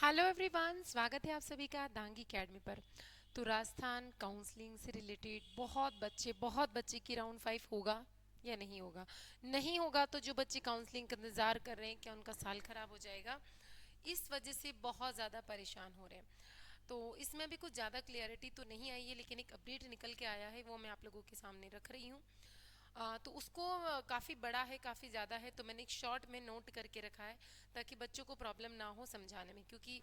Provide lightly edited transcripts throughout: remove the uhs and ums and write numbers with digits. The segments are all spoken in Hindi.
हेलो एवरीवन, स्वागत है आप सभी का दांगी एकेडमी पर। तो राजस्थान काउंसलिंग से रिलेटेड बहुत बच्चे की राउंड 5 होगा या नहीं होगा। नहीं होगा तो जो बच्चे काउंसलिंग का इंतजार कर रहे हैं क्या उनका साल खराब हो जाएगा, इस वजह से बहुत ज़्यादा परेशान हो रहे हैं। तो इसमें भी कुछ ज़्यादा क्लियरिटी तो नहीं आई है, लेकिन एक अपडेट निकल के आया है, वो मैं आप लोगों के सामने रख रही हूँ। तो उसको काफ़ी बड़ा है, काफ़ी ज़्यादा है, तो मैंने एक शॉर्ट में नोट करके रखा है ताकि बच्चों को प्रॉब्लम ना हो समझाने में। क्योंकि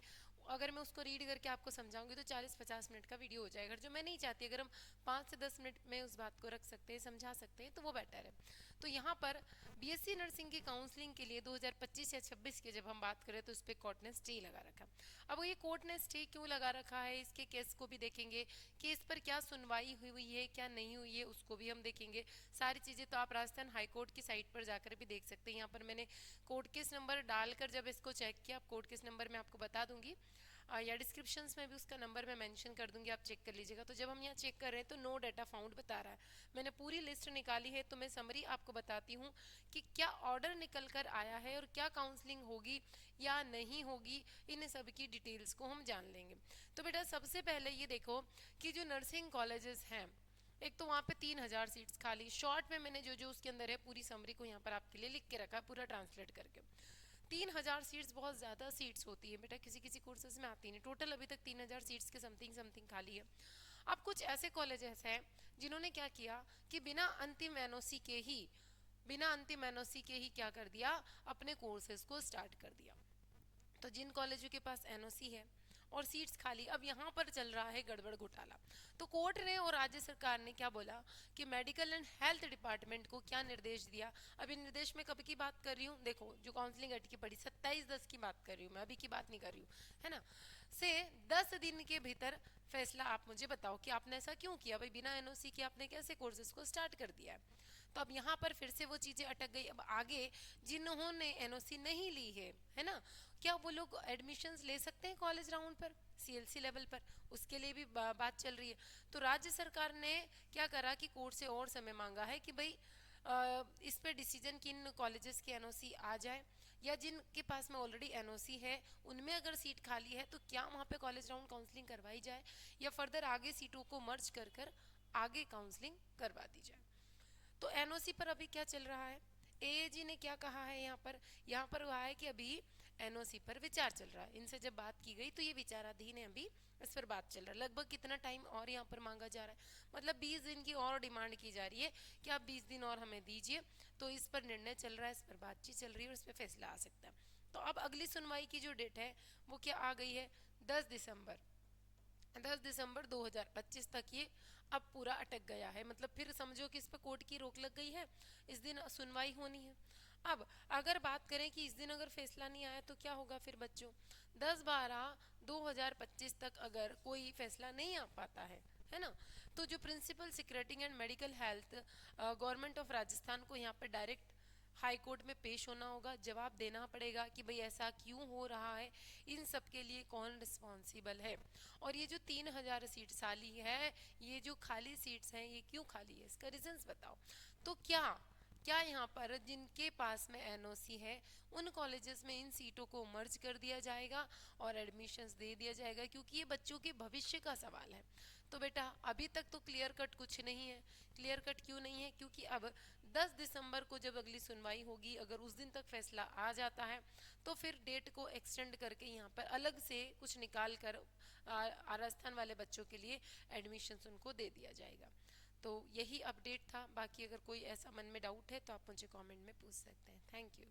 अगर मैं उसको रीड करके आपको समझाऊंगी तो 40-50 मिनट का वीडियो हो जाएगा, जो मैं नहीं चाहती। अगर हम 5 से 10 मिनट में उस बात को रख सकते हैं, समझा सकते हैं, तो वो बेटर है। तो यहाँ पर बीएससी नर्सिंग की काउंसलिंग के लिए 2025 या 26 की जब हम बात करें तो इस पर कोर्ट ने स्टे लगा रखा। अब ये कोर्ट ने स्टे क्यों लगा रखा है, इसके केस को भी देखेंगे, केस पर क्या सुनवाई हुई है क्या नहीं हुई है उसको भी हम देखेंगे। सारी चीज़ें तो आप राजस्थान हाई कोर्ट की साइट पर जाकर भी देख सकते हैं। यहाँ पर मैंने कोर्ट केस नंबर डालकर जब इसको चेक किया, आप कोर्ट केस नंबर मैं आपको बता दूंगी, या डिस्क्रिप्शंस में भी उसका नंबर मैं मेंशन कर दूंगी, आप चेक कर लीजिएगा। तो जब हम यहाँ चेक कर रहे हैं तो नो डाटा फाउंड बता रहा है। मैंने पूरी लिस्ट निकाली है, तो मैं समरी आपको बताती हूँ कि क्या ऑर्डर निकल कर आया है और क्या काउंसलिंग होगी या नहीं होगी, इन सब की डिटेल्स को हम जान लेंगे। तो बेटा सबसे पहले ये देखो कि जो नर्सिंग कॉलेजेस हैं, एक तो वहाँ पे 3,000 सीट्स खाली। शॉर्ट में मैंने जो जो उसके अंदर है पूरी समरी को यहाँ पर आपके लिए लिख के रखा है, पूरा ट्रांसलेट करके। 3,000 सीट्स बहुत ज़्यादा सीट्स होती है बेटा, किसी किसी कोर्सेज में आती नहीं। टोटल अभी तक 3,000 सीट्स के समथिंग समथिंग खाली है। अब कुछ ऐसे कॉलेजेस हैं जिन्होंने क्या किया कि बिना अंतिम एनओसी के ही क्या कर दिया, अपने कोर्सेज को स्टार्ट कर दिया। तो जिन कॉलेजों के पास एनओसी है और सीट्स खाली, अब यहाँ पर चल रहा है गड़बड़ घोटाला। तो कोर्ट ने और राज्य सरकार ने क्या बोला कि मेडिकल एंड हेल्थ डिपार्टमेंट को क्या निर्देश दिया। अभी निर्देश में कब की बात कर रही हूँ, देखो जो काउंसलिंग अटकी पड़ी 27/10 की बात कर रही हूँ मैं, अभी की बात नहीं कर रही हूँ, है ना। से 10 दिन के भीतर फैसला आप मुझे बताओ कि आपने ऐसा क्यों किया भाई, बिना एनओसी के आपने कैसे कोर्सेज को स्टार्ट कर दिया है। तो अब यहाँ पर फिर से वो चीजें अटक गई। अब आगे जिन्होंने एनओसी नहीं ली है ना, क्या वो लोग एडमिशन्स ले सकते हैं कॉलेज राउंड पर, सीएलसी लेवल पर, उसके लिए भी बात चल रही है। तो राज्य सरकार ने क्या करा कि कोर्ट से और समय मांगा है कि भाई इस पे डिसीजन किन कॉलेजेस की एनओसी आ जाए, या जिनके पास में ऑलरेडी एनओसी है उनमें अगर सीट खाली है तो क्या वहाँ पे कॉलेज राउंड काउंसलिंग करवाई जाए, या फर्दर आगे सीटों को मर्ज कर कर आगे काउंसलिंग करवा दी जाए। तो एनओसी पर अभी क्या चल रहा है, एएजी ने क्या कहा है यहाँ पर हुआ है कि अभी एनओसी पर विचार चल रहा है। इनसे जब बात की गई तो ये विचाराधीन है, अभी इस पर बात चल रहा है। लगभग कितना टाइम और यहाँ पर मांगा जा रहा है, मतलब 20 दिन की और डिमांड की जा रही है कि आप 20 दिन और हमें दीजिए। तो इस पर निर्णय चल रहा है, इस पर बातचीत चल रही है और इस पर फैसला आ सकता है। तो अब अगली सुनवाई की जो डेट है वो क्या आ गई है, 10 दिसंबर। 10 दिसंबर 2025 तक ये अब पूरा अटक गया है। मतलब फिर समझो कि इस पर कोर्ट की रोक लग गई है, इस दिन सुनवाई होनी है। अब अगर बात करें कि इस दिन अगर फैसला नहीं आया तो क्या होगा फिर बच्चों, 10/12/2025 तक अगर कोई फैसला नहीं आ पाता है ना, तो जो principal secretary and medical health government of Rajasthan को यहाँ पर डायरेक्ट हाई कोर्ट में पेश होना होगा, जवाब देना पड़ेगा कि भाई ऐसा क्यों हो रहा है, इन सब के लिए कौन रिस्पॉन्सिबल है। और ये जो 3,000 सीट खाली है, ये जो खाली सीट्स हैं ये क्यों खाली है, इसका रीजंस बताओ। तो क्या क्या यहाँ पर जिनके पास में एनओसी है उन कॉलेजेस में इन सीटों को मर्ज कर दिया जाएगा और एडमिशन्स दे दिया जाएगा, क्योंकि ये बच्चों के भविष्य का सवाल है। तो बेटा अभी तक तो क्लियर कट कुछ नहीं है। क्लियर कट क्यों नहीं है, क्योंकि अब 10 दिसंबर को जब अगली सुनवाई होगी, अगर उस दिन तक फैसला आ जाता है तो फिर डेट को एक्सटेंड करके यहाँ पर अलग से कुछ निकाल कर राजस्थान वाले बच्चों के लिए एडमिशन्स उनको दे दिया जाएगा। तो यही अपडेट था। बाकी अगर कोई ऐसा मन में डाउट है तो आप मुझे कमेंट में पूछ सकते हैं। Thank you.